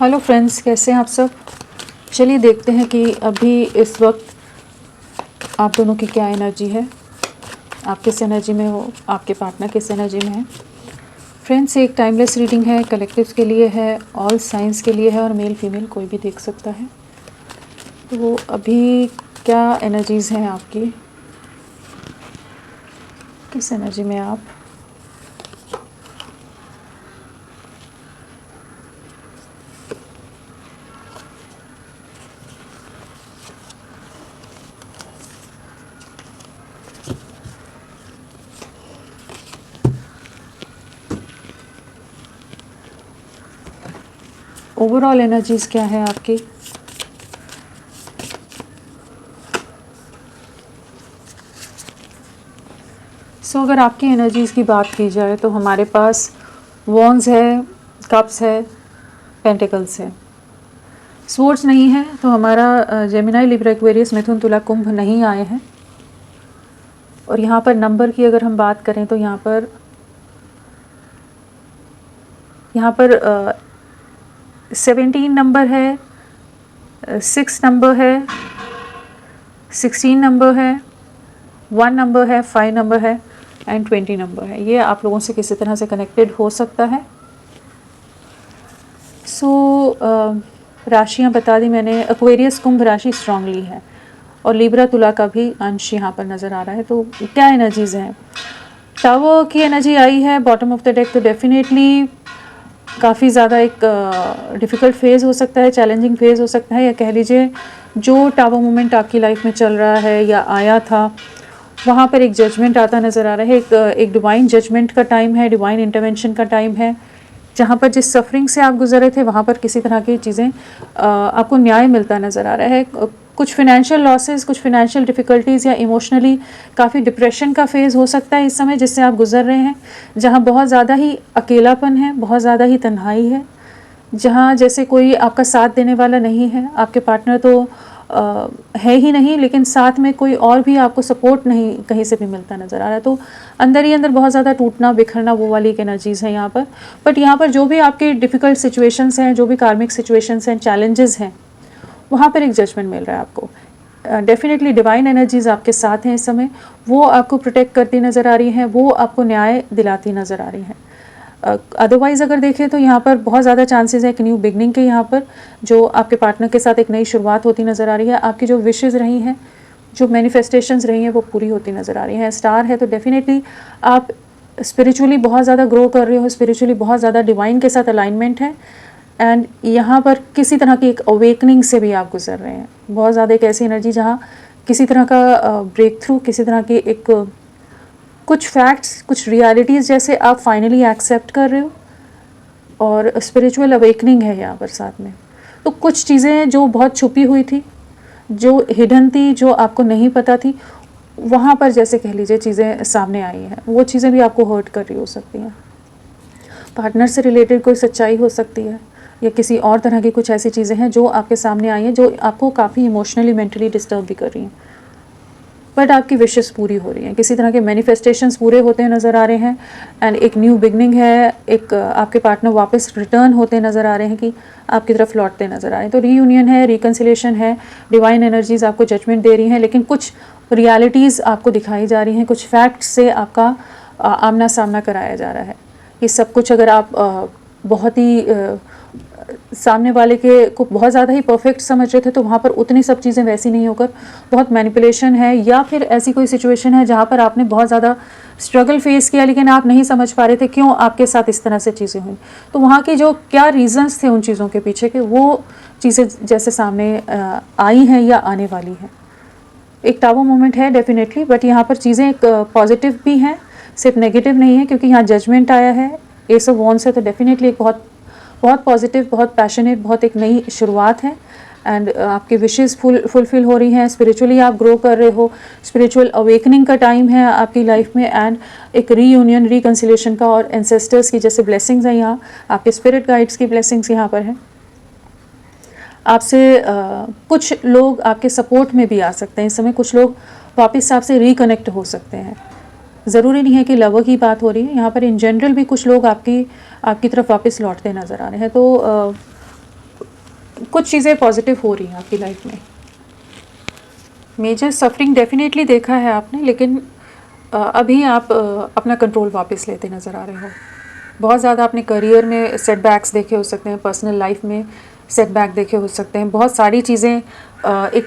Hello friends, कैसे हैं आप सब। चलिए देखते हैं कि अभी इस वक्त आप दोनों की क्या एनर्जी है, आप किस एनर्जी में हो, आपके पार्टनर किस एनर्जी में है। फ्रेंड्स, एक टाइमलेस रीडिंग है, कलेक्टिव्स के लिए है, ऑल साइंस के लिए है और मेल फीमेल कोई भी देख सकता है। तो अभी क्या एनर्जीज़ हैं आपकी, किस एनर्जी में आप। ओवरऑल एनर्जीज़ क्या है आपकी। अगर आपकी एनर्जीज़ की बात की जाए तो हमारे पास वॉन्ड्स है, कप्स है, पेंटिकल्स है। स्वॉर्ड्स नहीं है तो हमारा जेमिनी, लिब्रा, एक्वेरियस, मिथुन, तुला, कुंभ नहीं आए हैं। और यहाँ पर नंबर की अगर हम बात करें तो यहाँ पर 17 नंबर है, 6 नंबर है, 16 नंबर है, 1 नंबर है, 5 नंबर है एंड 20 नंबर है। ये आप लोगों से किसी तरह से कनेक्टेड हो सकता है। राशियाँ बता दी मैंने। एक्वेरियस कुंभ राशि स्ट्रांगली है और लिब्रा तुला का भी अंश यहाँ पर नज़र आ रहा है। तो क्या एनर्जीज़ हैं। टावर की एनर्जी आई है बॉटम ऑफ द डेक, तो डेफिनेटली काफ़ी ज़्यादा एक डिफ़िकल्ट फेज़ हो सकता है, चैलेंजिंग फेज़ हो सकता है, या कह लीजिए जो टावर मोमेंट आपकी लाइफ में चल रहा है या आया था वहाँ पर एक जजमेंट आता नज़र आ रहा है। एक डिवाइन जजमेंट का टाइम है, डिवाइन इंटरवेंशन का टाइम है, जहाँ पर जिस सफरिंग से आप गुजरे थे वहाँ पर किसी तरह की चीज़ें आपको न्याय मिलता नज़र आ रहा है। कुछ फिनेंशियल लॉसेस, कुछ फिनेंशियल डिफ़िकल्टीज़ या इमोशनली काफ़ी डिप्रेशन का फेज़ हो सकता है इस समय जिससे आप गुजर रहे हैं, जहाँ बहुत ज़्यादा ही अकेलापन है, बहुत ज़्यादा ही तन्हाई है, जहाँ जैसे कोई आपका साथ देने वाला नहीं है। आपके पार्टनर तो है ही नहीं, लेकिन साथ में कोई और भी आपको सपोर्ट नहीं कहीं से भी मिलता नज़र आ रहा है। तो अंदर ही अंदर बहुत ज़्यादा टूटना बिखरना वो वाली एक एनर्जीज़ है यहाँ पर। बट यहाँ पर जो भी आपके डिफ़िकल्ट सिचुएशंस हैं, जो भी कार्मिक सिचुएशंस हैं, चैलेंजेस हैं, वहाँ पर एक जजमेंट मिल रहा है आपको। डेफिनेटली डिवाइन एनर्जीज़ आपके साथ हैं इस समय, वो आपको प्रोटेक्ट करती नज़र आ रही हैं, वो आपको न्याय दिलाती नज़र आ रही हैं। अदरवाइज़ अगर देखें तो यहाँ पर बहुत ज़्यादा चांसेस है एक न्यू बिगनिंग के, यहाँ पर जो आपके पार्टनर के साथ एक नई शुरुआत होती नज़र आ रही है। आपकी जो विशेज़ रही हैं, जो मैनिफेस्टेशंस रही हैं, वो पूरी होती नज़र आ रही हैं। स्टार है तो डेफिनेटली आप स्पिरिचुअली बहुत ज़्यादा ग्रो कर रहे हो, स्पिरिचुअली बहुत ज़्यादा डिवाइन के साथ अलाइनमेंट है एंड यहाँ पर किसी तरह की एक अवेकनिंग से भी आप गुजर रहे हैं। बहुत ज़्यादा एक ऐसी एनर्जी जहाँ किसी तरह का ब्रेक थ्रू, किसी तरह की एक कुछ फैक्ट्स, कुछ रियलिटीज़ जैसे आप फाइनली एक्सेप्ट कर रहे हो और स्पिरिचुअल अवेकनिंग है यहाँ पर साथ में। तो कुछ चीज़ें जो बहुत छुपी हुई थी, जो हिडन थी, जो आपको नहीं पता थी, वहाँ पर जैसे कह लीजिए चीज़ें सामने आई हैं, वो चीज़ें भी आपको हर्ट कर रही हो सकती हैं। पार्टनर से रिलेटेड कोई सच्चाई हो सकती है या किसी और तरह की कुछ ऐसी चीज़ें हैं जो आपके सामने आई हैं, जो आपको काफ़ी इमोशनली, मेंटली डिस्टर्ब भी कर रही हैं। बट आपकी विशेस पूरी हो रही हैं, किसी तरह के मैनिफेस्टेशंस पूरे होते नज़र आ रहे हैं एंड एक न्यू बिगनिंग है। एक आपके पार्टनर वापस रिटर्न होते नज़र आ रहे हैं, कि आपकी तरफ लौटते नज़र आ रहे हैं। तो रीयूनियन है, रिकन्सिलेशन है, डिवाइन एनर्जीज़ आपको जजमेंट दे रही हैं, लेकिन कुछ रियलिटीज़ आपको दिखाई जा रही हैं, कुछ फैक्ट्स से आपका आमना सामना कराया जा रहा है। ये सब कुछ अगर आप बहुत ही सामने वाले के को बहुत ज़्यादा ही परफेक्ट समझ रहे थे तो वहाँ पर उतनी सब चीज़ें वैसी नहीं होकर बहुत मैनिपुलेशन है, या फिर ऐसी कोई सिचुएशन है जहाँ पर आपने बहुत ज़्यादा स्ट्रगल फेस किया लेकिन आप नहीं समझ पा रहे थे क्यों आपके साथ इस तरह से चीज़ें हुई। तो वहाँ के जो क्या रीज़न्स थे उन चीज़ों के पीछे के, वो चीज़ें जैसे सामने आई हैं या आने वाली हैं। एक टावर मोमेंट है डेफिनेटली, बट यहाँ पर चीज़ें एक पॉजिटिव भी हैं, सिर्फ नेगेटिव नहीं है, क्योंकि यहाँ जजमेंट आया है, एस ऑफ वॉन्ड्स है। तो डेफिनेटली एक बहुत पॉजिटिव, बहुत पैशनेट, बहुत एक नई शुरुआत है एंड आपकी विशेज़ फुलफिल हो रही हैं। स्पिरिचुअली आप ग्रो कर रहे हो, स्पिरिचुअल अवेकनिंग का टाइम है आपकी लाइफ में एंड एक रीयूनियन, रिकन्सिलेशन का, और एंसेस्टर्स की जैसे ब्लेसिंग्स हैं, यहाँ आपके स्पिरिट गाइड्स की ब्लेसिंग्स यहाँ पर है। आपसे कुछ लोग आपके सपोर्ट में भी आ सकते हैं इस समय, कुछ लोग वापस आपसे रिकनेक्ट हो सकते हैं। ज़रूरी नहीं है कि लवर की बात हो रही है, यहाँ पर इन जनरल भी कुछ लोग आपकी तरफ वापस लौटते नज़र आ रहे हैं। तो कुछ चीज़ें पॉजिटिव हो रही हैं आपकी लाइफ में। मेजर सफरिंग डेफिनेटली देखा है आपने, लेकिन अभी आप अपना कंट्रोल वापस लेते नज़र आ रहे हो। बहुत ज़्यादा अपने करियर में सेटबैक्स देखे हो सकते हैं, पर्सनल लाइफ में सेटबैक देखे हो सकते हैं। बहुत सारी चीज़ें एक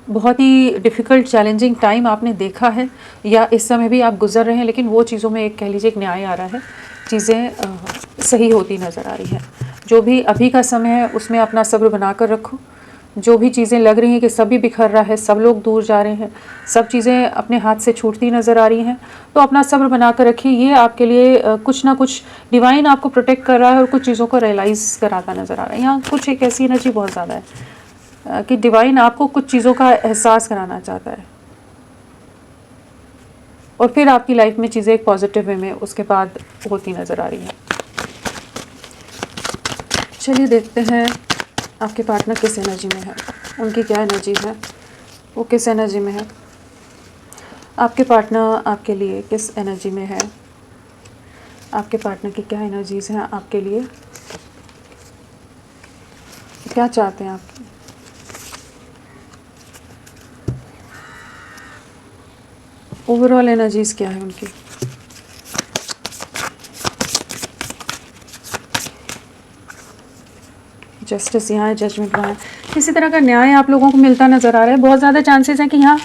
बहुत ही डिफ़िकल्ट चैलेंजिंग टाइम आपने देखा है या इस समय भी आप गुज़र रहे हैं, लेकिन वो चीज़ों में एक कह लीजिए एक न्याय आ रहा है, चीज़ें सही होती नज़र आ रही है। जो भी अभी का समय है उसमें अपना सब्र बना कर रखो। जो भी चीज़ें लग रही हैं कि सभी बिखर रहा है, सब लोग दूर जा रहे हैं, सब चीज़ें अपने हाथ से छूटती नज़र आ रही हैं, तो अपना सब्र बना कर रखिए। ये आपके लिए कुछ ना कुछ डिवाइन आपको प्रोटेक्ट कर रहा है और कुछ चीज़ों को रियलाइज़ कराता नज़र आ रहा है। यहाँ कुछ एक ऐसी एनर्जी बहुत ज़्यादा है कि डिवाइन आपको कुछ चीज़ों का एहसास कराना चाहता है और फिर आपकी लाइफ में चीज़ें एक पॉजिटिव वे में उसके बाद होती नज़र आ रही हैं। चलिए देखते हैं आपके पार्टनर किस एनर्जी में है, उनकी क्या एनर्जी है, वो किस एनर्जी में है। आपके पार्टनर आपके लिए किस एनर्जी में है, आपके पार्टनर की क्या एनर्जीज़ हैं आपके लिए, क्या चाहते हैं आप। ओवरऑल एनर्जीज़ क्या है उनकी। जस्टिस यहाँ है, जजमेंट वहाँ है। किसी तरह का न्याय आप लोगों को मिलता नज़र आ रहा है। बहुत ज़्यादा चांसेस हैं कि यहाँ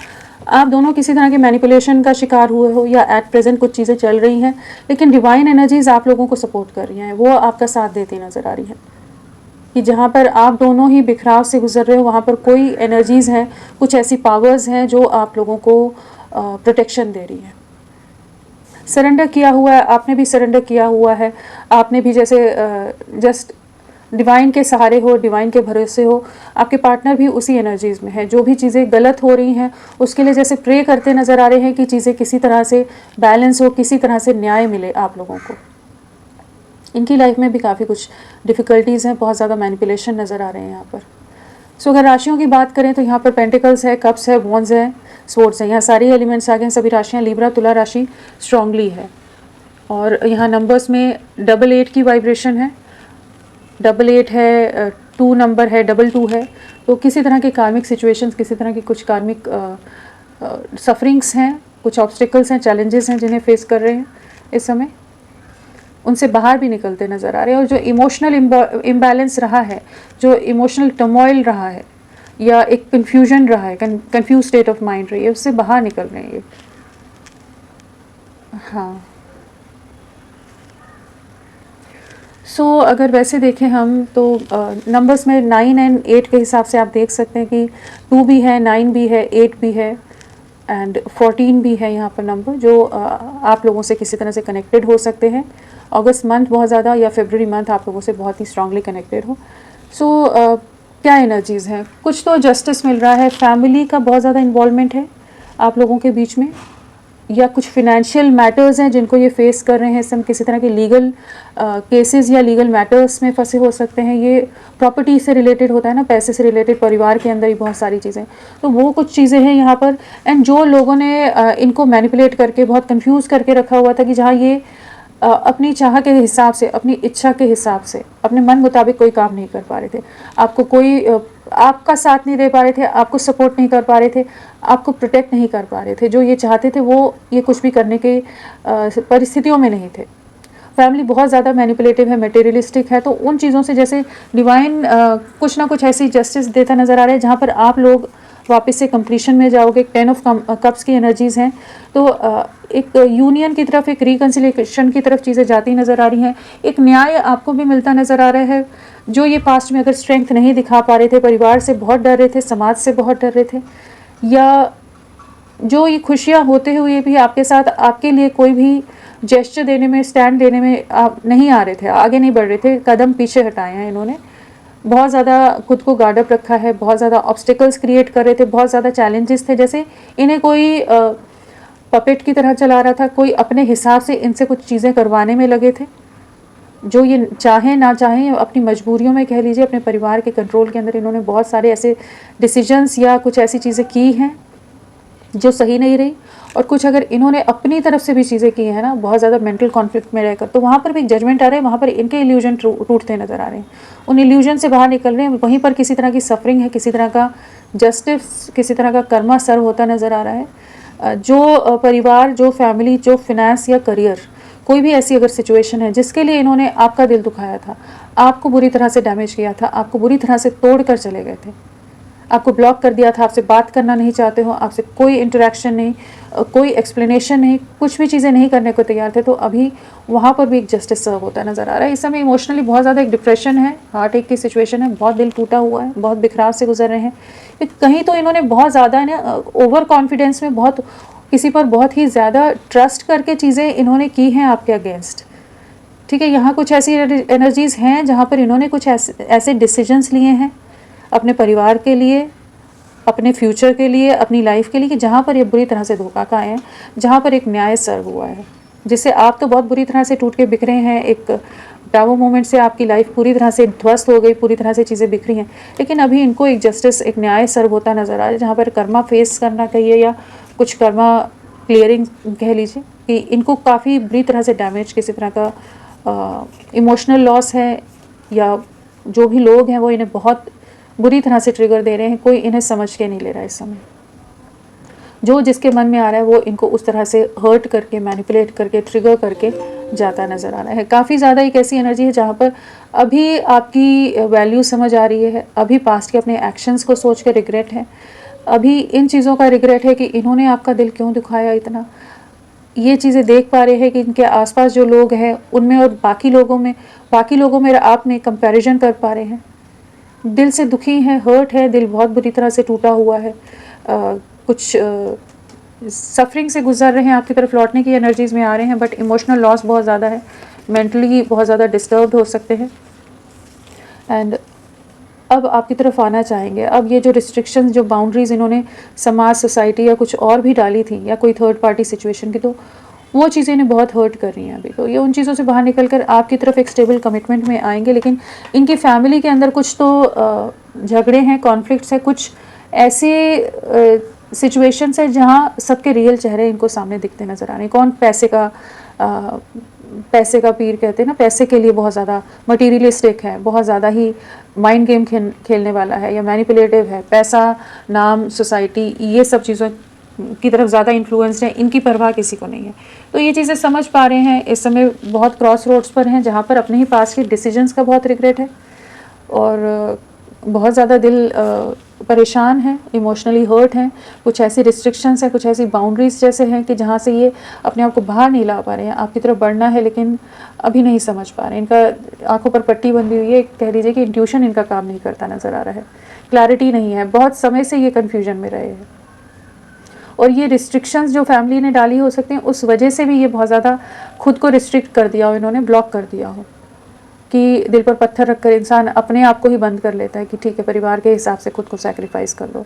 आप दोनों किसी तरह के मैनिपुलेशन का शिकार हुए हो या एट प्रेजेंट कुछ चीज़ें चल रही हैं, लेकिन डिवाइन एनर्जीज़ आप लोगों को सपोर्ट कर रही हैं, वो आपका साथ देती नज़र आ रही है। कि जहाँ पर आप दोनों ही बिखराव से गुजर रहे हो वहाँ पर कोई एनर्जीज़ हैं, कुछ ऐसी पावर्स हैं जो आप लोगों को प्रोटेक्शन दे रही है। सरेंडर किया हुआ है, आपने भी सरेंडर किया हुआ है, आपने भी जैसे जस्ट डिवाइन के सहारे हो, डिवाइन के भरोसे हो। आपके पार्टनर भी उसी एनर्जीज़ में है। जो भी चीज़ें गलत हो रही हैं उसके लिए जैसे प्रे करते नज़र आ रहे हैं कि चीज़ें किसी तरह से बैलेंस हो, किसी तरह से न्याय मिले आप लोगों को। इनकी लाइफ में भी काफ़ी कुछ डिफ़िकल्टीज़ हैं, बहुत ज़्यादा मैनिपुलेशन नज़र आ रहे हैं यहाँ पर। सो अगर राशियों की बात करें तो यहाँ पर पेंटिकल्स है, कप्स है, वॉन्ड्स है, स्वॉर्ड्स है। यहाँ सारी एलिमेंट्स आ गए हैं, सभी राशियाँ। लिब्रा तुला राशि स्ट्रांगली है और यहाँ नंबर्स में 88 की वाइब्रेशन है, 88 है, 2 नंबर है, 22 है। तो किसी तरह के कार्मिक सिचुएशंस, किसी तरह की कुछ कार्मिक सफरिंग्स हैं, कुछ ऑब्स्टिकल्स हैं, चैलेंजेस हैं जिन्हें फेस कर रहे हैं इस समय, उनसे बाहर भी निकलते नज़र आ रहे हैं। और जो इमोशनल इम्बैलेंस रहा है, जो इमोशनल टर्मोइल रहा है या एक कन्फ्यूजन रहा है, कन्फ्यूज स्टेट ऑफ माइंड रही है, उससे बाहर निकल रहे हैं ये। हाँ, सो अगर वैसे देखें हम तो नंबर्स में 9 एंड 8 के हिसाब से आप देख सकते हैं कि 2 भी है, 9 भी है, 8 भी है एंड 14 भी है यहाँ पर नंबर, जो आप लोगों से किसी तरह से कनेक्टेड हो सकते हैं। अगस्त मंथ बहुत ज़्यादा या फरवरी मंथ आप लोगों से बहुत ही स्ट्रांगली कनेक्टेड हो। सो क्या एनर्जीज़ हैं, कुछ तो जस्टिस मिल रहा है, फैमिली का बहुत ज़्यादा इन्वॉल्वमेंट है आप लोगों के बीच में, या कुछ फिनेंशियल मैटर्स हैं जिनको ये फेस कर रहे हैं। सब किसी तरह के लीगल केसेस या लीगल मैटर्स में फंसे हो सकते हैं। ये प्रॉपर्टी से रिलेटेड होता है ना, पैसे से रिलेटेड, परिवार के अंदर ही बहुत सारी चीज़ें, तो वो कुछ चीज़ें हैं यहाँ पर। एंड जो लोगों ने इनको मैनिपुलेट करके बहुत कंफ्यूज करके रखा हुआ था कि जहाँ ये अपनी चाह के हिसाब से, अपनी इच्छा के हिसाब से, अपने मन मुताबिक कोई काम नहीं कर पा रहे थे, आपको कोई आपका साथ नहीं दे पा रहे थे, आपको सपोर्ट नहीं कर पा रहे थे, आपको प्रोटेक्ट नहीं कर पा रहे थे, जो ये चाहते थे वो ये कुछ भी करने के परिस्थितियों में नहीं थे। फैमिली बहुत ज़्यादा मैनिपुलेटिव है, मटेरियलिस्टिक है, तो उन चीज़ों से जैसे डिवाइन कुछ ना कुछ ऐसी जस्टिस देता नज़र आ रहा है जहाँ पर आप लोग वापस से कंप्लीशन में जाओगे। 10 ऑफ कप्स की एनर्जीज़ हैं, तो एक यूनियन की तरफ, एक रिकन्सिलिएशन की तरफ चीज़ें जाती नज़र आ रही हैं। एक न्याय आपको भी मिलता नज़र आ रहा है। जो ये पास्ट में अगर स्ट्रेंथ नहीं दिखा पा रहे थे, परिवार से बहुत डर रहे थे, समाज से बहुत डर रहे थे, या जो ये खुशियाँ होते हुए भी आपके साथ आपके लिए कोई भी जेस्चर देने में, स्टैंड देने में आप नहीं आ रहे थे, आगे नहीं बढ़ रहे थे, कदम पीछे हटाए हैं इन्होंने। बहुत ज़्यादा खुद को गार्ड अप रखा है, बहुत ज़्यादा ऑब्स्टिकल्स क्रिएट कर रहे थे, बहुत ज़्यादा चैलेंजेस थे, जैसे इन्हें कोई पपेट की तरह चला रहा था, कोई अपने हिसाब से इनसे कुछ चीज़ें करवाने में लगे थे। जो ये चाहें ना चाहें, अपनी मजबूरियों में कह लीजिए, अपने परिवार के कंट्रोल के अंदर इन्होंने बहुत सारे ऐसे डिसीजंस या कुछ ऐसी चीज़ें की हैं जो सही नहीं रही। और कुछ अगर इन्होंने अपनी तरफ से भी चीज़ें की हैं ना, बहुत ज़्यादा मेंटल कॉन्फ्लिक्ट में रहकर, तो वहाँ पर भी एक जजमेंट आ रहा है, वहाँ पर इनके इल्यूजन टूटते नज़र आ रहे हैं, उन इल्यूजन से बाहर निकल रहे हैं। वहीं पर किसी तरह की सफरिंग है, किसी तरह का जस्टिस, किसी तरह का कर्मा सर्व होता नज़र आ रहा है। जो परिवार, जो फैमिली, जो फिनेंस या करियर, कोई भी ऐसी अगर सिचुएशन है जिसके लिए इन्होंने आपका दिल दुखाया था, आपको बुरी तरह से डैमेज किया था, आपको बुरी तरह से तोड़ कर चले गए थे, आपको ब्लॉक कर दिया था, आपसे बात करना नहीं चाहते हो, आपसे कोई इंटरेक्शन नहीं, कोई एक्सप्लेनेशन नहीं, कुछ भी चीज़ें नहीं करने को तैयार थे, तो अभी वहाँ पर भी एक जस्टिस सर्व होता नज़र आ रहा है। इस समय इमोशनली बहुत ज़्यादा एक डिप्रेशन है, हार्ट एक की सिचुएशन है, बहुत दिल टूटा हुआ है, बहुत बिखराव से गुजर रहे हैं। कहीं तो इन्होंने बहुत ज़्यादा है ना, ओवर कॉन्फिडेंस में, बहुत किसी पर बहुत ही ज़्यादा ट्रस्ट करके चीज़ें इन्होंने की हैं आपके अगेंस्ट। ठीक है, यहाँ कुछ ऐसी एनर्जीज़ हैं जहाँ पर इन्होंने कुछ ऐसे डिसीजंस लिए हैं अपने परिवार के लिए, अपने फ्यूचर के लिए, अपनी लाइफ के लिए, कि जहाँ पर ये बुरी तरह से धोखा खाए हैं, जहाँ पर एक न्याय सर्व हुआ है, जिससे आप तो बहुत बुरी तरह से टूट के बिखरे हैं। एक टावर मोमेंट से आपकी लाइफ पूरी तरह से ध्वस्त हो गई, पूरी तरह से चीज़ें बिखरी हैं, लेकिन अभी इनको एक जस्टिस, एक न्याय सर्व होता नज़र आ रहा है, जहाँ पर कर्मा फेस करना कहिए या कुछ कर्मा क्लियरिंग कह लीजिए, कि इनको काफ़ी बुरी तरह से डैमेज, किसी तरह का इमोशनल लॉस है, या जो भी लोग हैं वो इन्हें बहुत बुरी तरह से ट्रिगर दे रहे हैं, कोई इन्हें समझ के नहीं ले रहा है इस समय। जो जिसके मन में आ रहा है वो इनको उस तरह से हर्ट करके, मैनिपुलेट करके, ट्रिगर करके जाता नज़र आ रहा है। काफ़ी ज़्यादा एक ऐसी एनर्जी है जहाँ पर अभी आपकी वैल्यू समझ आ रही है, अभी पास्ट के अपने एक्शंस को सोच के रिग्रेट है, अभी इन चीज़ों का रिग्रेट है कि इन्होंने आपका दिल क्यों दुखाया इतना। ये चीज़ें देख पा रहे हैं कि इनके आसपास जो लोग हैं उनमें और बाकी लोगों में आप में कंपैरिजन कर पा रहे हैं, दिल से दुखी हैं, हर्ट है, दिल बहुत बुरी तरह से टूटा हुआ है, कुछ सफरिंग से गुजर रहे हैं, आपकी तरफ लौटने की एनर्जीज़ में आ रहे हैं, बट इमोशनल लॉस बहुत ज़्यादा है, मेंटली बहुत ज़्यादा डिस्टर्ब्ड हो सकते हैं, एंड अब आपकी तरफ आना चाहेंगे। अब ये जो रिस्ट्रिक्शंस, जो बाउंड्रीज़ इन्होंने समाज, सोसाइटी या कुछ और भी डाली थी, या कोई थर्ड पार्टी सिचुएशन की, तो वो चीज़ें इन्हें बहुत हर्ट कर रही हैं अभी। तो ये उन चीज़ों से बाहर निकल कर आपकी तरफ एक स्टेबल कमिटमेंट में आएंगे, लेकिन इनकी फैमिली के अंदर कुछ तो झगड़े हैं, कॉन्फ्लिक्ट्स हैं, कुछ ऐसे सिचुएशंस है जहाँ सबके रियल चेहरे इनको सामने दिखते नज़र आ रहे हैं। कौन पैसे का पीर कहते हैं ना, पैसे के लिए बहुत ज़्यादा मटीरियलिस्टिक है, बहुत ज़्यादा ही माइंड गेम खेलने वाला है, या मैनिपुलेटिव है, पैसा, नाम, सोसाइटी, ये सब चीज़ों की तरफ ज़्यादा इन्फ्लुएंस्ड है, इनकी परवाह किसी को नहीं है। तो ये चीज़ें समझ पा रहे हैं, इस समय बहुत क्रॉस रोड्स पर हैं, जहाँ पर अपने ही पास के डिसीजंस का बहुत रिग्रेट है, और बहुत ज़्यादा दिल परेशान है, इमोशनली हर्ट हैं, कुछ ऐसी रिस्ट्रिक्शंस हैं, कुछ ऐसी बाउंड्रीज जैसे हैं कि जहाँ से ये अपने आप को बाहर नहीं ला पा रहे हैं। आपकी तरफ बढ़ना है लेकिन अभी नहीं समझ पा रहे हैं, इनका आंखों पर पट्टी बंधी हुई है, कह लीजिए कि इंट्यूशन इनका काम नहीं करता नज़र आ रहा है, क्लैरिटी नहीं है, बहुत समय से ये कन्फ्यूजन में रहे हैं, और ये रिस्ट्रिक्शंस जो फैमिली ने डाली हो सकती हैं उस वजह से भी ये बहुत ज़्यादा खुद को रिस्ट्रिक्ट कर दिया हो, इन्होंने ब्लॉक कर दिया हो, कि दिल पर पत्थर रखकर इंसान अपने आप को ही बंद कर लेता है कि ठीक है, परिवार के हिसाब से खुद को सैक्रिफाइस कर लो,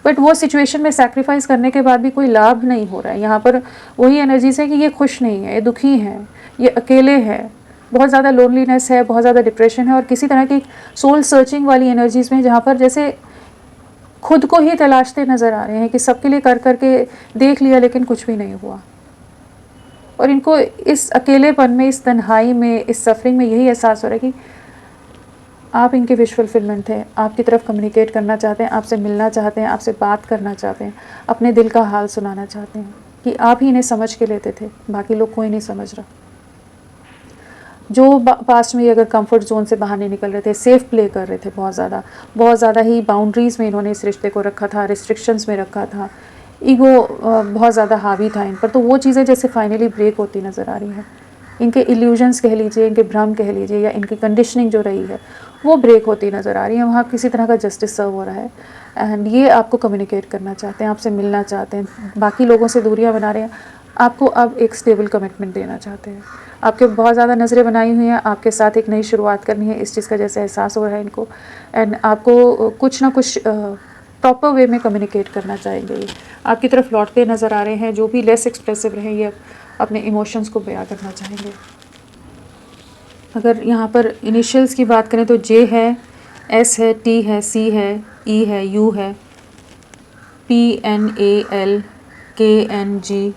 बट वो सिचुएशन में सैक्रिफाइस करने के बाद भी कोई लाभ नहीं हो रहा है। यहाँ पर वही एनर्जीज है कि ये खुश नहीं है, ये दुखी हैं, ये अकेले हैं, बहुत ज़्यादा लोनलीनेस है, बहुत ज़्यादा डिप्रेशन है, और किसी तरह की सोल सर्चिंग वाली एनर्जीज़ में जहाँ पर जैसे खुद को ही तलाशते नज़र आ रहे हैं कि सबके लिए कर करके देख लिया लेकिन कुछ भी नहीं हुआ, और इनको इस अकेलेपन में, इस तन्हाई में, इस सफरिंग में यही एहसास हो रहा है कि आप इनके विश फुलफिलमेंट थे, आपकी तरफ कम्युनिकेट करना चाहते हैं, आपसे मिलना चाहते हैं, आपसे बात करना चाहते हैं, अपने दिल का हाल सुनाना चाहते हैं, कि आप ही इन्हें समझ के लेते थे, बाकी लोग कोई नहीं समझ रहा। जो पास्ट में अगर कंफर्ट जोन से बाहर नहीं निकल रहे थे, सेफ प्ले कर रहे थे, बहुत ज़्यादा ही बाउंड्रीज़ में इन्होंने इस रिश्ते को रखा था, रिस्ट्रिक्शंस में रखा था, ईगो बहुत ज़्यादा हावी था इन पर, तो वो चीज़ें जैसे फाइनली ब्रेक होती नज़र आ रही हैं। इनके इल्यूजन्स कह लीजिए, इनके भ्रम कह लीजिए, या इनकी कंडीशनिंग जो रही है वो ब्रेक होती नज़र आ रही है। वहाँ किसी तरह का जस्टिस सर्व हो रहा है, एंड ये आपको कम्युनिकेट करना चाहते हैं, आपसे मिलना चाहते हैं, बाकी लोगों से दूरियाँ बना रहे हैं, आपको अब एक स्टेबल कमिटमेंट देना चाहते हैं, आपके बहुत ज़्यादा नज़रें बनाई हुई हैं, आपके साथ एक नई शुरुआत करनी है, इस चीज़ का जैसे एहसास हो रहा है इनको, एंड आपको कुछ ना कुछ प्रॉपर वे में कम्युनिकेट करना चाहेंगे। ये आपकी तरफ लौटते नज़र आ रहे हैं, जो भी लेस एक्सप्रेसिव रहे ये अपने इमोशंस को बयां करना चाहेंगे। अगर यहाँ पर इनिशियल्स की बात करें तो जे है, एस है, टी है, सी है, ई है, यू है, PNAL, KNGTI,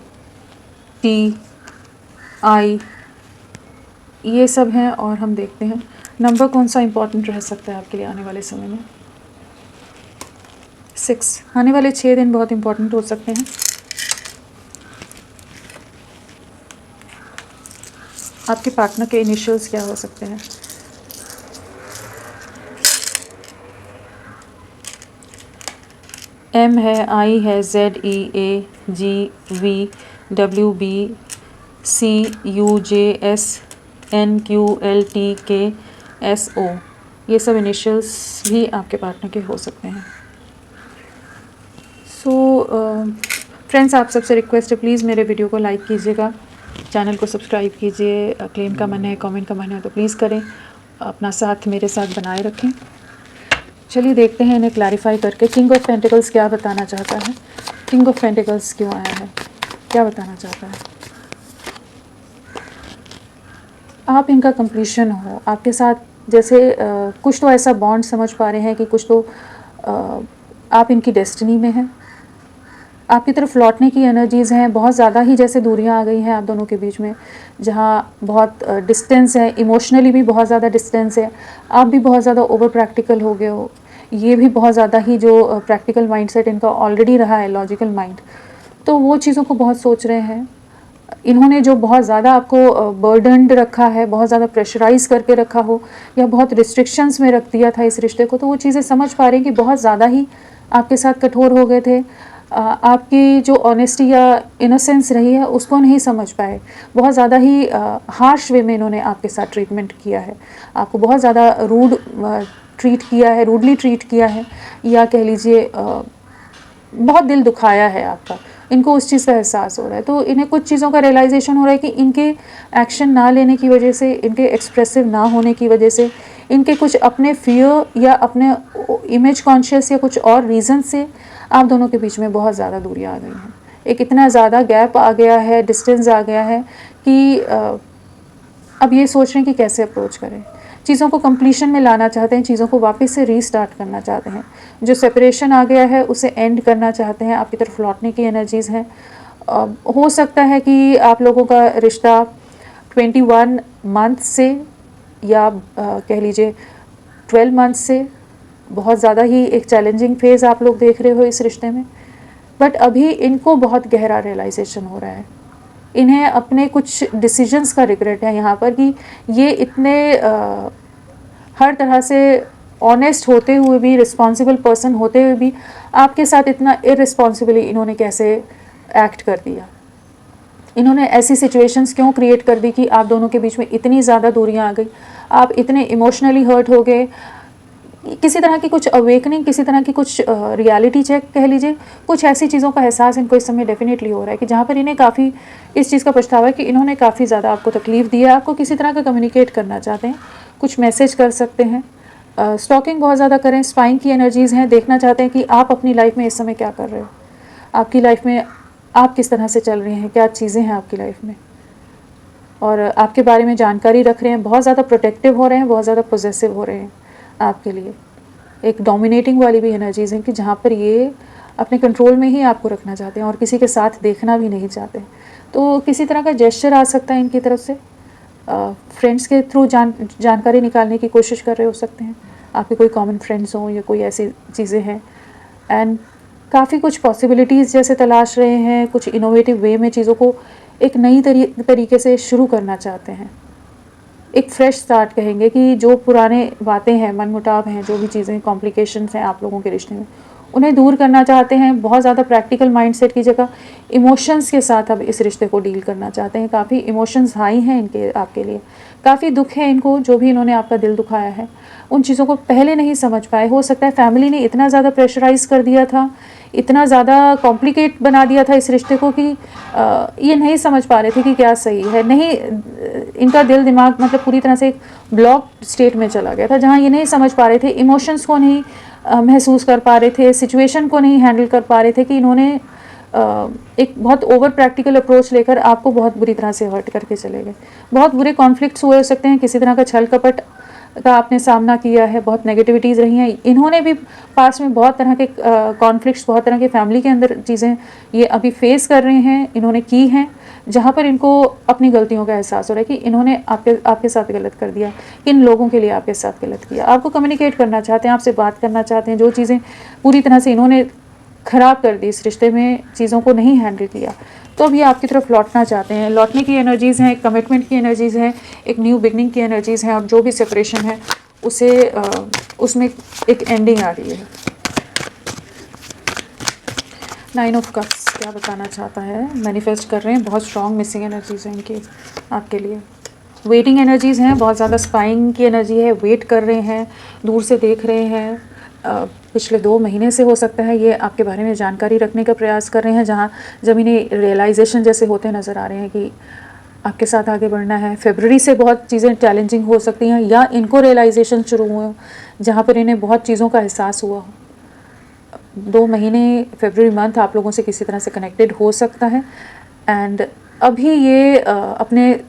ये सब हैं। और हम देखते हैं नंबर कौन सा इम्पोर्टेंट रह सकता है आपके लिए आने वाले समय में। 6, आने वाले 6 दिन बहुत इम्पोर्टेंट हो सकते हैं। आपके पार्टनर के इनिशियल्स क्या हो सकते हैं? M है, I है, ZEAGVWBCUJSNQLTKSO, ये सब इनिशियल्स भी आपके पार्टनर के हो सकते हैं। सो फ्रेंड्स, आप सबसे रिक्वेस्ट है, प्लीज़ मेरे वीडियो को लाइक कीजिएगा, चैनल को सब्सक्राइब कीजिए। क्लेम का मन है, कमेंट का मन है तो प्लीज़ करें, अपना साथ मेरे साथ बनाए रखें। चलिए देखते हैं इन्हें क्लैरिफाई करके किंग ऑफ पेंटिकल्स क्या बताना चाहता है। किंग ऑफ पेंटिकल्स क्यों आया है, क्या बताना चाहता है? आप इनका कंप्लीशन हो, आपके साथ जैसे कुछ तो ऐसा बॉन्ड समझ पा रहे हैं कि कुछ तो आप इनकी डेस्टिनी में हैं, आपकी तरफ लौटने की एनर्जीज़ हैं। बहुत ज़्यादा ही जैसे दूरियां आ गई हैं आप दोनों के बीच में, जहाँ बहुत डिस्टेंस है, इमोशनली भी बहुत ज़्यादा डिस्टेंस है। आप भी बहुत ज़्यादा ओवर प्रैक्टिकल हो गए हो, ये भी बहुत ज़्यादा ही जो प्रैक्टिकल माइंडसेट इनका ऑलरेडी रहा है, लॉजिकल माइंड, तो वो चीज़ों को बहुत सोच रहे हैं। इन्होंने जो बहुत ज़्यादा आपको बर्डनड रखा है, बहुत ज़्यादा प्रेशराइज करके रखा हो या बहुत रिस्ट्रिक्शंस में रख दिया था इस रिश्ते को, तो वो चीज़ें समझ पा रहे हैं कि बहुत ज़्यादा ही आपके साथ कठोर हो गए थे। आपकी जो ऑनेस्टी या इनोसेंस रही है उसको नहीं समझ पाए, बहुत ज़्यादा ही हार्श वे में इन्होंने आपके साथ ट्रीटमेंट किया है, आपको बहुत ज़्यादा रूड ट्रीट किया है, रूडली ट्रीट किया है, या कह लीजिए बहुत दिल दुखाया है आपका। इनको उस चीज़ का एहसास हो रहा है, तो इन्हें कुछ चीज़ों का रियलाइजेशन हो रहा है कि इनके एक्शन ना लेने की वजह से, इनके एक्सप्रेसिव ना होने की वजह से, इनके कुछ अपने फियर या अपने इमेज कॉन्शियस या कुछ और रीज़न से आप दोनों के बीच में बहुत ज़्यादा दूरियां आ गई हैं। एक इतना ज़्यादा गैप आ गया है, डिस्टेंस आ गया है कि अब ये सोच रहे हैं कि कैसे अप्रोच करें, चीज़ों को कंप्लीशन में लाना चाहते हैं, चीज़ों को वापस से रीस्टार्ट करना चाहते हैं, जो सेपरेशन आ गया है उसे एंड करना चाहते हैं, आपकी तरफ लौटने की एनर्जीज़ हैं। हो सकता है कि आप लोगों का रिश्ता 21 मंथ से या कह लीजिए 12 मंथ से बहुत ज़्यादा ही एक चैलेंजिंग फेज़ आप लोग देख रहे हो इस रिश्ते में, बट अभी इनको बहुत गहरा रियलाइजेशन हो रहा है। इन्हें अपने कुछ डिसीजंस का रिग्रेट है यहाँ पर कि ये इतने हर तरह से ऑनेस्ट होते हुए भी, रिस्पॉन्सिबल पर्सन होते हुए भी आपके साथ इतना इररिस्पॉन्सिबली इन्होंने कैसे एक्ट कर दिया। इन्होंने ऐसी सिचुएशंस क्यों क्रिएट कर दी कि आप दोनों के बीच में इतनी ज़्यादा दूरियां आ गई, आप इतने इमोशनली हर्ट हो गए। किसी तरह की कुछ अवेकनिंग, किसी तरह की कुछ रियलिटी चेक कह लीजिए, कुछ ऐसी चीज़ों का एहसास इनको इस समय डेफिनेटली हो रहा है कि जहाँ पर इन्हें काफ़ी इस चीज़ का पछतावा है कि इन्होंने काफ़ी ज़्यादा आपको तकलीफ़ दी है। आपको किसी तरह का कम्युनिकेट करना चाहते हैं, कुछ मैसेज कर सकते हैं, स्टॉकिंग बहुत ज़्यादा करें, स्पाइंग की एनर्जीज़ हैं, देखना चाहते हैं कि आप अपनी लाइफ में इस समय क्या कर रहे हो, आपकी लाइफ में आप किस तरह से चल रहे हैं, क्या चीज़ें हैं आपकी लाइफ में, और आपके बारे में जानकारी रख रहे हैं, बहुत ज़्यादा प्रोटेक्टिव हो रहे हैं, बहुत ज़्यादा पॉजेसिव हो रहे हैं आपके लिए। एक डोमिनेटिंग वाली भी एनर्जीज़ हैं कि जहाँ पर ये अपने कंट्रोल में ही आपको रखना चाहते हैं और किसी के साथ देखना भी नहीं चाहते। तो किसी तरह का जेस्चर आ सकता है इनकी तरफ से, फ्रेंड्स के थ्रू जानकारी निकालने की कोशिश कर रहे हो सकते हैं, आपके कोई कॉमन फ्रेंड्स हों या कोई ऐसी चीज़ें हैं, एंड काफ़ी कुछ पॉसिबिलिटीज़ जैसे तलाश रहे हैं, कुछ इनोवेटिव वे में चीज़ों को एक नई तरीके से शुरू करना चाहते हैं। एक फ्रेश स्टार्ट कहेंगे कि जो पुराने बातें हैं, मनमुटाव हैं, जो भी चीज़ें कॉम्प्लिकेशंस हैं आप लोगों के रिश्ते में, उन्हें दूर करना चाहते हैं। बहुत ज़्यादा प्रैक्टिकल माइंडसेट की जगह इमोशंस के साथ अब इस रिश्ते को डील करना चाहते हैं। काफ़ी इमोशंस हाई हैं इनके आपके लिए, काफ़ी दुख है इनको, जो भी इन्होंने आपका दिल दुखाया है, उन चीज़ों को पहले नहीं समझ पाए। हो सकता है फैमिली ने इतना ज़्यादा प्रेशराइज कर दिया था, इतना ज़्यादा कॉम्प्लिकेट बना दिया था इस रिश्ते को कि ये नहीं समझ पा रहे थे कि क्या सही है। नहीं, इनका दिल दिमाग मतलब पूरी तरह से एक ब्लॉक स्टेट में चला गया था, जहाँ ये नहीं समझ पा रहे थे, इमोशंस को नहीं महसूस कर पा रहे थे, सिचुएशन को नहीं हैंडल कर पा रहे थे कि इन्होंने एक बहुत ओवर प्रैक्टिकल अप्रोच लेकर आपको बहुत बुरी तरह से हर्ट करके चले गए। बहुत बुरे कॉन्फ्लिक्ट्स हुए हो सकते हैं, किसी तरह का छल कपट का आपने सामना किया है, बहुत नेगेटिविटीज़ रही हैं। इन्होंने भी पास में बहुत तरह के कॉन्फ्लिक्ट्स, बहुत तरह के फैमिली के अंदर चीज़ें ये अभी फेस कर रहे हैं, इन्होंने की हैं, जहाँ पर इनको अपनी गलतियों का एहसास हो रहा है कि इन्होंने आपके साथ गलत कर दिया, किन लोगों के लिए आपके साथ गलत किया। आपको कम्युनिकेट करना चाहते हैं, आपसे बात करना चाहते हैं, जो चीज़ें पूरी तरह से इन्होंने ख़राब कर दी, इस रिश्ते में चीज़ों को नहीं हैंडल किया, तो अभी आपकी तरफ लौटना चाहते हैं। लौटने की एनर्जीज़ हैं, कमिटमेंट की एनर्जीज़ हैं, एक न्यू बिगनिंग की एनर्जीज़ हैं, और जो भी सेपरेशन है उसे उसमें एक एंडिंग आ रही है। 9 ऑफ कप्स क्या बताना चाहता है, मैनिफेस्ट कर रहे हैं, बहुत स्ट्रॉन्ग मिसिंग एनर्जीज़ हैं इनकी आपके लिए। वेटिंग एनर्जीज़ हैं, बहुत ज़्यादा स्पाइंग की एनर्जी है, वेट कर रहे हैं, दूर से देख रहे हैं, पिछले 2 महीने से हो सकता है ये आपके बारे में जानकारी रखने का प्रयास कर रहे हैं, जहाँ जब इन्हें रियलाइजेशन जैसे होते नज़र आ रहे हैं कि आपके साथ आगे बढ़ना है। फरवरी से बहुत चीज़ें चैलेंजिंग हो सकती हैं, या इनको रियलाइजेशन शुरू हुए जहाँ पर इन्हें बहुत चीज़ों का एहसास हुआ हो। 2 महीने फरवरी मंथ आप लोगों से किसी तरह से कनेक्टेड हो सकता है, एंड अभी ये अपने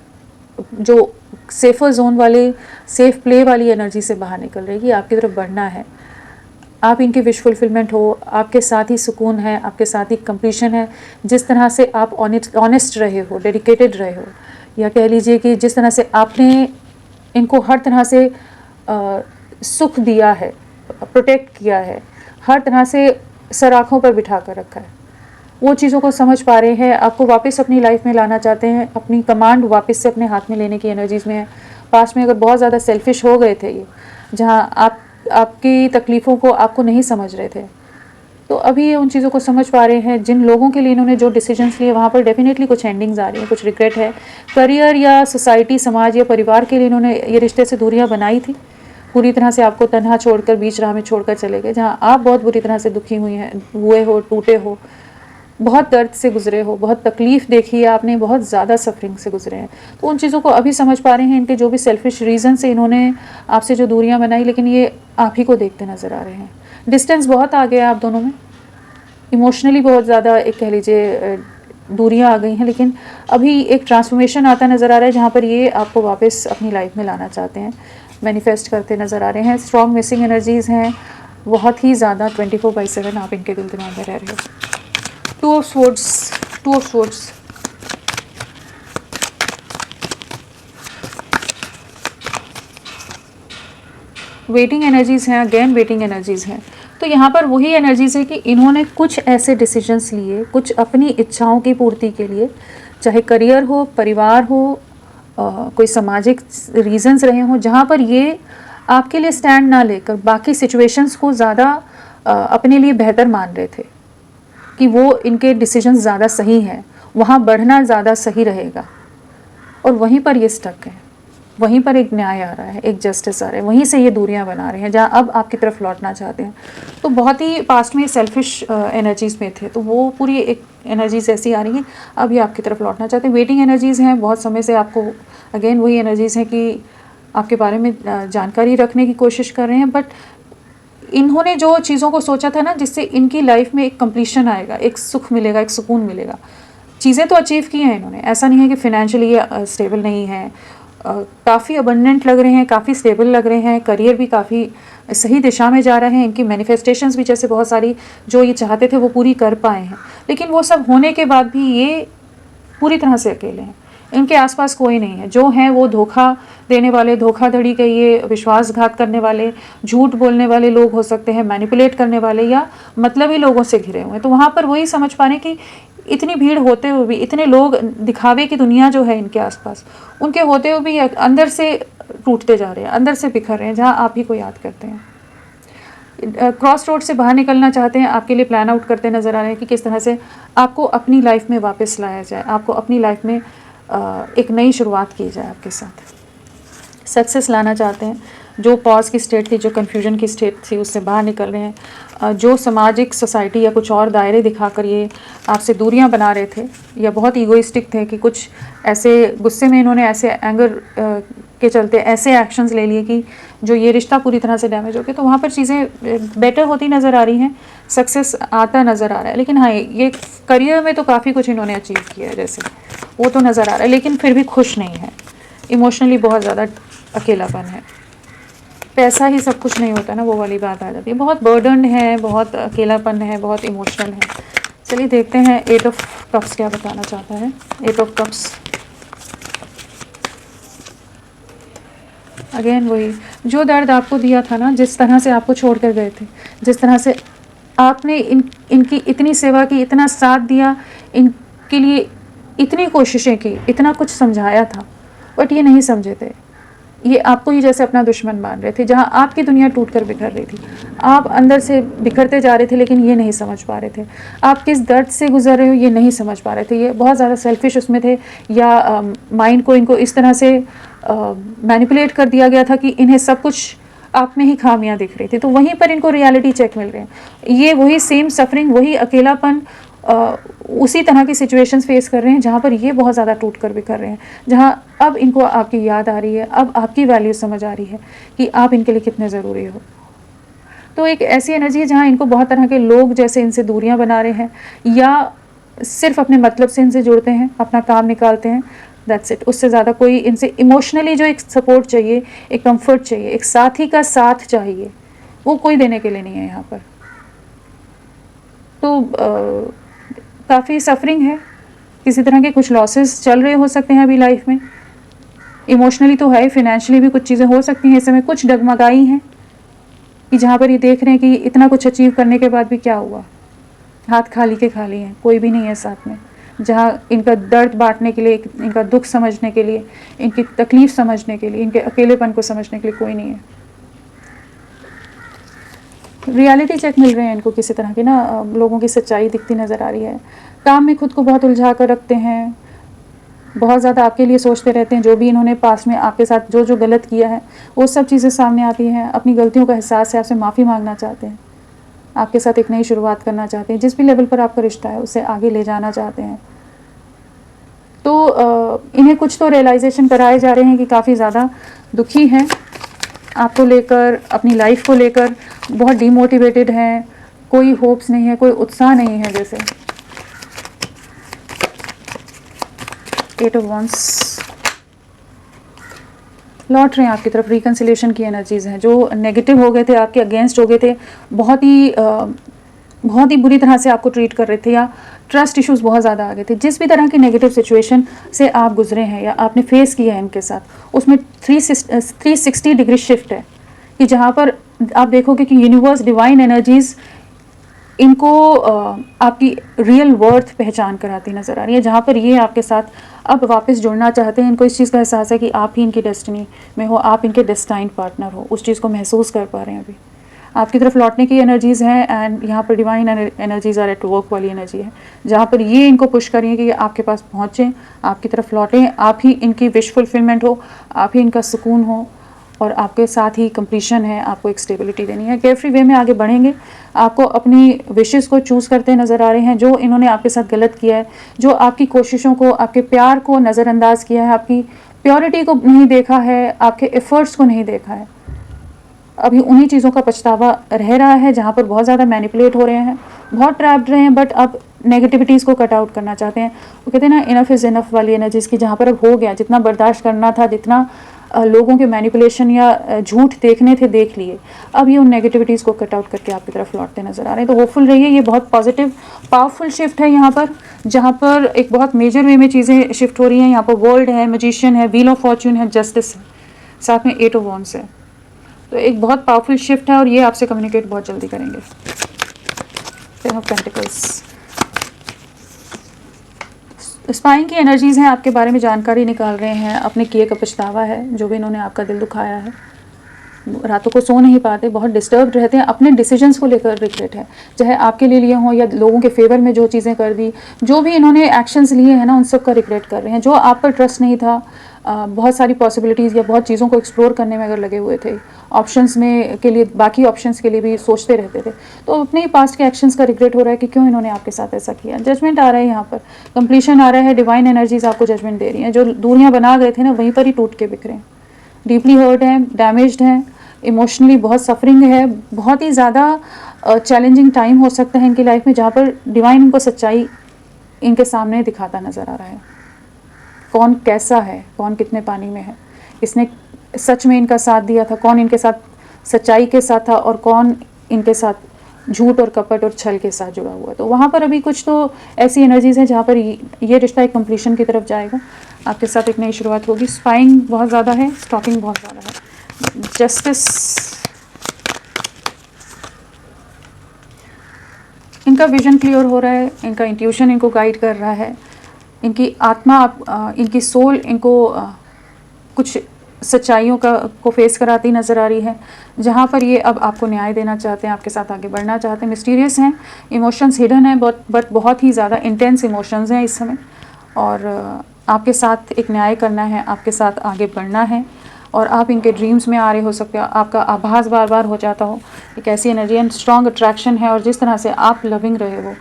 जो सेफर जोन वाले, सेफ प्ले वाली एनर्जी से बाहर निकल रही है कि आपकी तरफ बढ़ना है, आप इनकी विश फुलफिलमेंट हो, आपके साथ ही सुकून है, आपके साथ ही कंप्लीशन है। जिस तरह से आप ऑनेस्ट रहे हो, डेडिकेटेड रहे हो, या कह लीजिए कि जिस तरह से आपने इनको हर तरह से सुख दिया है, प्रोटेक्ट किया है, हर तरह से सर आँखों पर बिठा कर रखा है, वो चीज़ों को समझ पा रहे हैं, आपको वापस अपनी लाइफ में लाना चाहते हैं, अपनी कमांड वापस से अपने हाथ में लेने की एनर्जीज़ में है। पास में अगर बहुत ज़्यादा सेल्फिश हो गए थे ये, जहाँ आपकी तकलीफ़ों को आपको नहीं समझ रहे थे, तो अभी ये उन चीज़ों को समझ पा रहे हैं। जिन लोगों के लिए इन्होंने जो डिसीजंस लिए, वहाँ पर डेफिनेटली कुछ एंडिंग्स आ रही हैं, कुछ रिग्रेट है। करियर या सोसाइटी, समाज या परिवार के लिए इन्होंने ये रिश्ते से दूरियाँ बनाई थी, पूरी तरह से आपको तन्हा छोड़कर, बीच राह में छोड़कर चले गए, जहाँ आप बहुत बुरी तरह से दुखी हुए हो, टूटे हो, बहुत दर्द से गुजरे हो, बहुत तकलीफ़ देखी है आपने, बहुत ज़्यादा सफरिंग से गुजरे हैं। तो उन चीज़ों को अभी समझ पा रहे हैं, इनके जो भी सेल्फिश रीज़न से इन्होंने आपसे जो दूरियां बनाई, लेकिन ये आप ही को देखते नज़र आ रहे हैं। डिस्टेंस बहुत आ गया आप दोनों में, इमोशनली बहुत ज़्यादा एक कह लीजिए दूरियां आ गई हैं, लेकिन अभी एक ट्रांसफॉर्मेशन आता नज़र आ रहा है, जहाँ पर ये आपको वापस अपनी लाइफ में लाना चाहते हैं, मैनिफेस्ट करते नज़र आ रहे हैं। स्ट्रॉन्ग मिसिंग एनर्जीज़ हैं बहुत ही ज़्यादा, 24/7 आप इनके दिल दिमाग में रह रहे हो। 2 of swords, वेटिंग एनर्जीज़ हैं, अगेन वेटिंग एनर्जीज़ हैं। तो यहाँ पर वही एनर्जीज़ है कि इन्होंने कुछ ऐसे डिसीजंस लिए, कुछ अपनी इच्छाओं की पूर्ति के लिए, चाहे करियर हो, परिवार हो, कोई सामाजिक रीजंस रहे हों, जहाँ पर ये आपके लिए स्टैंड ना लेकर बाकी सिचुएशंस को ज़्यादा अपने लिए बेहतर मान रहे थे, कि वो इनके डिसीजंस ज़्यादा सही हैं, वहाँ बढ़ना ज़्यादा सही रहेगा, और वहीं पर ये स्टक है, वहीं पर एक न्याय आ रहा है, एक जस्टिस आ रहा है, वहीं से ये दूरियां बना रहे हैं, जहाँ अब आपकी तरफ लौटना चाहते हैं। तो बहुत ही पास्ट में सेल्फिश एनर्जीज़ में थे, तो वो पूरी एक एनर्जीज ऐसी आ रही हैं, अब ये आपकी तरफ लौटना चाहते हैं। वेटिंग एनर्जीज़ हैं, बहुत समय से आपको अगेन वही एनर्जीज़ हैं कि आपके बारे में जानकारी रखने की कोशिश कर रहे हैं, बट इन्होंने जो चीज़ों को सोचा था ना, जिससे इनकी लाइफ में एक कंप्लीशन आएगा, एक सुख मिलेगा, एक सुकून मिलेगा, चीज़ें तो अचीव की हैं इन्होंने। ऐसा नहीं है कि फिनेंशियली स्टेबल नहीं है, काफ़ी अबंडेंट लग रहे हैं, काफ़ी स्टेबल लग रहे हैं, करियर भी काफ़ी सही दिशा में जा रहे हैं, इनकी मैनिफेस्टेशंस भी जैसे बहुत सारी जो ये चाहते थे वो पूरी कर पाए हैं। लेकिन वो सब होने के बाद भी ये पूरी तरह से अकेले हैं, इनके आसपास कोई नहीं है। जो हैं वो धोखा देने वाले, धोखाधड़ी के, ये विश्वासघात करने वाले, झूठ बोलने वाले लोग हो सकते हैं, मैनिपुलेट करने वाले, या मतलबी लोगों से घिरे हुए हैं। तो वहाँ पर वही समझ पा रहे हैं कि इतनी भीड़ होते हुए भी, इतने लोग, दिखावे की दुनिया जो है इनके आसपास, उनके होते हुए भी अंदर से टूटते जा रहे हैं, अंदर से बिखर रहे हैं, जहाँ आप ही को याद करते हैं। क्रॉस रोड से बाहर निकलना चाहते हैं, आपके लिए प्लान आउट करते नज़र आ रहे हैं कि किस तरह से आपको अपनी लाइफ में वापस लाया जाए, आपको अपनी लाइफ में एक नई शुरुआत की जाए आपके साथ। सक्सेस लाना चाहते हैं, जो पॉज की स्टेट थी, जो कन्फ्यूजन की स्टेट थी, उससे बाहर निकल रहे हैं। जो सामाजिक, सोसाइटी या कुछ और दायरे दिखाकर ये आपसे दूरियां बना रहे थे, या बहुत ईगोइस्टिक थे कि कुछ ऐसे गुस्से में इन्होंने ऐसे एंगर के चलते ऐसे एक्शंस ले लिए कि जो ये रिश्ता पूरी तरह से डैमेज हो गया। तो वहाँ पर चीज़ें बेटर होती नज़र आ रही हैं, सक्सेस आता नज़र आ रहा है। लेकिन हाँ, ये करियर में तो काफ़ी कुछ इन्होंने अचीव किया है, जैसे वो तो नज़र आ रहा है, लेकिन फिर भी खुश नहीं है, इमोशनली बहुत ज़्यादा अकेलापन है। पैसा ही सब कुछ नहीं होता ना, वो वाली बात आ जाती है। बहुत बर्डन है, बहुत अकेलापन है, बहुत इमोशनल है। चलिए देखते हैं 8 ऑफ कप्स क्या बताना चाहता है। 8 ऑफ कप्स, अगेन वही, जो दर्द आपको दिया था ना, जिस तरह से आपको छोड़ कर गए थे, जिस तरह से आपने इनकी इतनी सेवा की, इतना साथ दिया, इनके लिए इतनी कोशिशें की, इतना कुछ समझाया था, बट ये नहीं समझे थे। ये आपको ही जैसे अपना दुश्मन मान रहे थे। जहाँ आपकी दुनिया टूट कर बिखर रही थी, आप अंदर से बिखरते जा रहे थे, लेकिन ये नहीं समझ पा रहे थे। आप किस दर्द से गुजर रहे हो ये नहीं समझ पा रहे थे। ये बहुत ज़्यादा सेल्फिश उसमें थे, या माइंड को इनको इस तरह से मैनिपुलेट कर दिया गया था कि इन्हें सब कुछ आप में ही खामियां दिख रही थी। तो वहीं पर इनको रियलिटी चेक मिल रहे हैं। ये वही सेम सफरिंग, वही अकेलापन, उसी तरह की सिचुएशंस फेस कर रहे हैं जहाँ पर ये बहुत ज़्यादा टूट कर बिखर रहे हैं। जहाँ अब इनको आपकी याद आ रही है, अब आपकी वैल्यू समझ आ रही है कि आप इनके लिए कितने ज़रूरी हो। तो एक ऐसी एनर्जी है जहाँ इनको बहुत तरह के लोग जैसे इनसे दूरियां बना रहे हैं, या सिर्फ अपने मतलब से इनसे जुड़ते हैं, अपना काम निकालते हैं, दैट्स इट। उससे ज़्यादा कोई इनसे इमोशनली जो एक सपोर्ट चाहिए, एक कंफर्ट चाहिए, एक साथी का साथ चाहिए, वो कोई देने के लिए नहीं है यहाँ पर। तो काफ़ी सफरिंग है, किसी तरह के कुछ लॉसेस चल रहे हो सकते हैं अभी लाइफ में। इमोशनली तो है, फाइनेंशियली भी कुछ चीज़ें हो सकती हैं इस समय, कुछ डगमगाई हैं कि जहाँ पर ये देख रहे हैं कि इतना कुछ अचीव करने के बाद भी क्या हुआ, हाथ खाली के खाली हैं, कोई भी नहीं है साथ में। जहाँ इनका दर्द बांटने के लिए, इनका दुख समझने के लिए, इनकी तकलीफ़ समझने के लिए, इनके अकेलेपन को समझने के लिए कोई नहीं है। रियलिटी चेक मिल रहे हैं इनको किसी तरह की ना, लोगों की सच्चाई दिखती नज़र आ रही है। काम में खुद को बहुत उलझा कर रखते हैं, बहुत ज़्यादा आपके लिए सोचते रहते हैं। जो भी इन्होंने पास में आपके साथ जो गलत किया है, वो सब चीज़ें सामने आती हैं। अपनी गलतियों का एहसास है, आपसे माफ़ी मांगना चाहते हैं, आपके साथ एक नई शुरुआत करना चाहते हैं। जिस भी लेवल पर आपका रिश्ता है उसे आगे ले जाना चाहते हैं। तो इन्हें कुछ तो रियलाइजेशन कराए जा रहे हैं कि काफ़ी ज़्यादा दुखी हैं आपको लेकर, अपनी लाइफ को लेकर, बहुत डीमोटिवेटेड हैं, कोई होप्स नहीं है, कोई उत्साह नहीं है। जैसे 8 ऑफ वंस लौट रहे हैं आपकी तरफ, रिकन्सिलेशन की एनर्जीज़ हैं। जो नेगेटिव हो गए थे, आपके अगेंस्ट हो गए थे, बहुत ही बुरी तरह से आपको ट्रीट कर रहे थे, या ट्रस्ट इश्यूज़ बहुत ज़्यादा आ गए थे। जिस भी तरह की नेगेटिव सिचुएशन से आप गुजरे हैं या आपने फेस किया है इनके साथ, उसमें 360 डिग्री शिफ्ट है कि जहाँ पर आप देखोगे कि यूनिवर्स, डिवाइन एनर्जीज़ इनको आपकी रियल वर्थ पहचान कराती नज़र आ रही है। जहाँ पर ये आपके साथ अब वापस जुड़ना चाहते हैं, इनको इस चीज़ का एहसास है कि आप ही इनकी डेस्टिनी में हो, आप इनके डेस्टाइन्ड पार्टनर हो। उस चीज़ को महसूस कर पा रहे हैं अभी। आपकी तरफ लौटने की एनर्जीज़ हैं, एंड यहाँ पर divine energies are at work वाली एनर्जी है, जहाँ पर ये इनको पुश करें कि आपके पास पहुँचें, आपकी तरफ लौटें, आप ही इनकी विश फुलफिलमेंट हो, आप ही इनका सुकून हो, और आपके साथ ही कंप्लीशन है। आपको एक स्टेबिलिटी देनी है, केयरफ्री वे में आगे बढ़ेंगे। आपको अपनी विशेज़ को चूज़ करते नज़र आ रहे हैं। जो इन्होंने आपके साथ गलत किया है, जो आपकी कोशिशों को, आपके प्यार को नज़रअंदाज किया है, आपकी प्योरिटी को नहीं देखा है, आपके एफ़र्ट्स को नहीं देखा है, अभी उन्हीं चीज़ों का पछतावा रह रहा है। जहाँ पर बहुत ज़्यादा मैनिपुलेट हो रहे हैं, बहुत ट्रैप्ड रहे हैं, बट अब नेगेटिविटीज़ को कट आउट करना चाहते हैं। वो कहते हैं ना, इनफ इज़ इनफ वाली एनर्जीज़ की, जहाँ पर अब हो गया, जितना बर्दाश्त करना था, जितना लोगों के मैनिपुलेशन या झूठ देखने थे देख लिए। अब ये उन नेगेटिविटीज़ को कट आउट करके आपकी तरफ लौटते नज़र आ रहे हैं। तो होपफुल रहिए, ये बहुत पॉजिटिव पावरफुल शिफ्ट है यहाँ पर, जहाँ पर एक बहुत मेजर वे में चीज़ें शिफ्ट हो रही हैं। यहाँ पर वर्ल्ड है, मैजिशियन है, व्हील ऑफ फॉर्च्यून है, जस्टिस है, साथ में 8 ऑफ वॉन्ड्स है। तो एक बहुत पावरफुल शिफ्ट है, और ये आपसे कम्युनिकेट बहुत जल्दी करेंगे। 10 ऑफ पेंटिकल्स, स्पाइंग की एनर्जीज़ हैं, आपके बारे में जानकारी निकाल रहे हैं, अपने किए का पछतावा है, जो भी इन्होंने आपका दिल दुखाया है। रातों को सो नहीं पाते, बहुत डिस्टर्ब रहते हैं, अपने डिसीजंस को लेकर रिग्रेट है, चाहे आपके लिए हों या लोगों के फेवर में जो चीज़ें कर दी, जो भी इन्होंने एक्शंस लिए हैं ना, उन सब का रिग्रेट कर रहे हैं। जो आप पर ट्रस्ट नहीं था, बहुत सारी पॉसिबिलिटीज़ या बहुत चीज़ों को एक्सप्लोर करने में अगर लगे हुए थे, ऑप्शंस में के लिए, बाकी ऑप्शंस के लिए भी सोचते रहते थे, तो अपने ही पास्ट के एक्शंस का रिग्रेट हो रहा है कि क्यों इन्होंने आपके साथ ऐसा किया। जजमेंट आ रहा है यहाँ पर, कंप्लीशन आ रहा है, डिवाइन एनर्जीज आपको जजमेंट दे रही हैं। जो दूरियाँ बना गए थे ना, वहीं पर ही टूट के बिखरे हैं, डीपली हर्ट हैं, डैमेज्ड हैं, इमोशनली बहुत सफरिंग है, बहुत ही ज़्यादा चैलेंजिंग टाइम हो सकता है इनकी लाइफ में, जहाँ पर डिवाइन इनको सच्चाई इनके सामने दिखाता नज़र आ रहा है। कौन कैसा है, कौन कितने पानी में है, इसने सच में इनका साथ दिया था, कौन इनके साथ सच्चाई के साथ था और कौन इनके साथ झूठ और कपट और छल के साथ जुड़ा हुआ है। तो वहाँ पर अभी कुछ तो ऐसी एनर्जीज हैं जहाँ पर ये रिश्ता एक कंप्लीशन की तरफ जाएगा, आपके साथ एक नई शुरुआत होगी। स्पाइंग बहुत ज़्यादा है, स्टॉकिंग बहुत ज़्यादा है। जस्टिस, इनका विजन क्लियर हो रहा है, इनका इंट्यूशन इनको गाइड कर रहा है, इनकी आत्मा इनकी सोल इनको कुछ सच्चाइयों को फेस कराती नज़र आ रही है, जहाँ पर ये अब आपको न्याय देना चाहते हैं, आपके साथ आगे बढ़ना चाहते हैं। मिस्टीरियस हैं, इमोशंस हिडन हैं, बट बहुत ही ज़्यादा इंटेंस इमोशंस हैं इस समय, और आपके साथ एक न्याय करना है, आपके साथ आगे बढ़ना है, और आप इनके ड्रीम्स में आ रहे हो सकते हो, आपका आभास बार बार हो जाता हो। एक ऐसी एनर्जी एंड स्ट्रॉन्ग अट्रैक्शन है, और जिस तरह से आप लविंग रहे हो,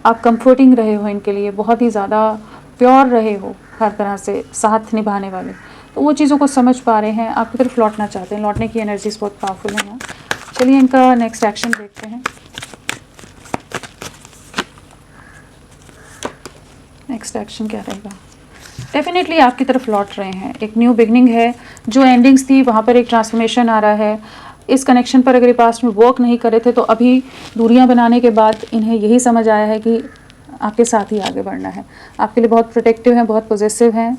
आप कंफर्टिंग रहे हो इनके लिए, बहुत ही ज़्यादा प्योर रहे हो, हर तरह से साथ निभाने वाले, तो वो चीज़ों को समझ पा रहे हैं, आपकी तरफ लौटना चाहते हैं। लौटने की एनर्जीज बहुत पावरफुल है यहाँ। चलिए इनका नेक्स्ट एक्शन देखते हैं। नेक्स्ट एक्शन क्या रहेगा? डेफिनेटली आपकी तरफ लौट रहे हैं, एक न्यू बिगनिंग है, जो एंडिंग्स थी वहाँ पर एक ट्रांसफॉर्मेशन आ रहा है। इस कनेक्शन पर अगर ये पास्ट में वर्क नहीं करे थे, तो अभी दूरियां बनाने के बाद इन्हें यही समझ आया है कि आपके साथ ही आगे बढ़ना है। आपके लिए बहुत प्रोटेक्टिव हैं, बहुत पॉजिटिव हैं,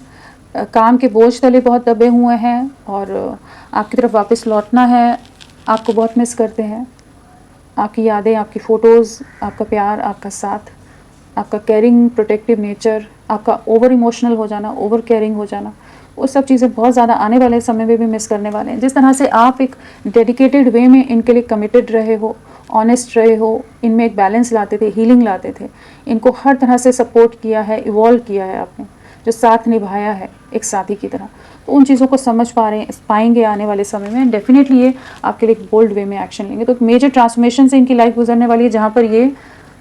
काम के बोझ तले बहुत दबे हुए हैं, और आपकी तरफ वापस लौटना है। आपको बहुत मिस करते हैं, आपकी यादें, आपकी फ़ोटोज़, आपका प्यार, आपका साथ, आपका केयरिंग प्रोटेक्टिव नेचर, आपका ओवर इमोशनल हो जाना, ओवर केयरिंग हो जाना, वो सब चीज़ें बहुत ज़्यादा आने वाले समय में भी मिस करने वाले हैं। जिस तरह से आप एक डेडिकेटेड वे में इनके लिए कमिटेड रहे हो, ऑनेस्ट रहे हो, इनमें एक बैलेंस लाते थे, हीलिंग लाते थे, इनको हर तरह से सपोर्ट किया है, इवॉल्व किया है आपने, जो साथ निभाया है एक साथी की तरह, तो उन चीज़ों को समझ पाएंगे आने वाले समय में। डेफिनेटली ये आपके लिए एक बोल्ड वे में एक्शन लेंगे। तो एक मेजर ट्रांसफॉर्मेशन से इनकी लाइफ गुजरने वाली है, जहाँ पर ये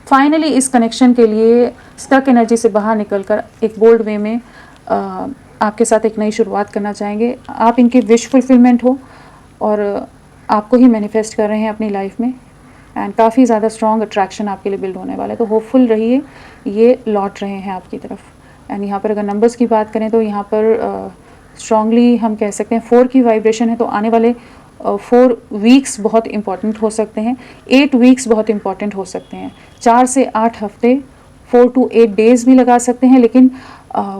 फाइनली इस कनेक्शन के लिए स्टक एनर्जी से बाहर निकलकर एक बोल्ड वे में आपके साथ एक नई शुरुआत करना चाहेंगे। आप इनकी विश फुलफिलमेंट हो, और आपको ही मैनिफेस्ट कर रहे हैं अपनी लाइफ में, एंड काफ़ी ज़्यादा स्ट्रॉन्ग अट्रैक्शन आपके लिए बिल्ड होने वाला है। तो होपफुल रहिए, ये लौट रहे हैं आपकी तरफ। एंड यहाँ पर अगर नंबर्स की बात करें तो यहाँ पर स्ट्रांगली हम कह सकते हैं 4 की वाइब्रेशन है, तो आने वाले 4 वीक्स बहुत इंपॉर्टेंट हो सकते हैं, 8 वीक्स बहुत इंपॉर्टेंट हो सकते हैं, 4 से 8 हफ्ते, 4 to 8 डेज़ भी लगा सकते हैं, लेकिन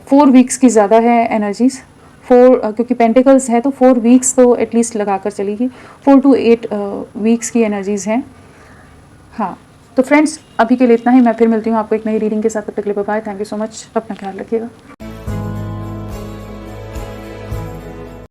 4 वीक्स की ज़्यादा है एनर्जीज़। 4 क्योंकि पेंटिकल्स है, तो 4 वीक्स तो एटलीस्ट लगा कर चलेगी, 4 to 8 वीक्स की एनर्जीज़ हैं। हाँ, तो फ्रेंड्स अभी के लिए इतना ही। मैं फिर मिलती हूँ आपको एक नई रीडिंग के साथ, तब तक के लिए bye. Thank you so much, अपना ख्याल रखिएगा।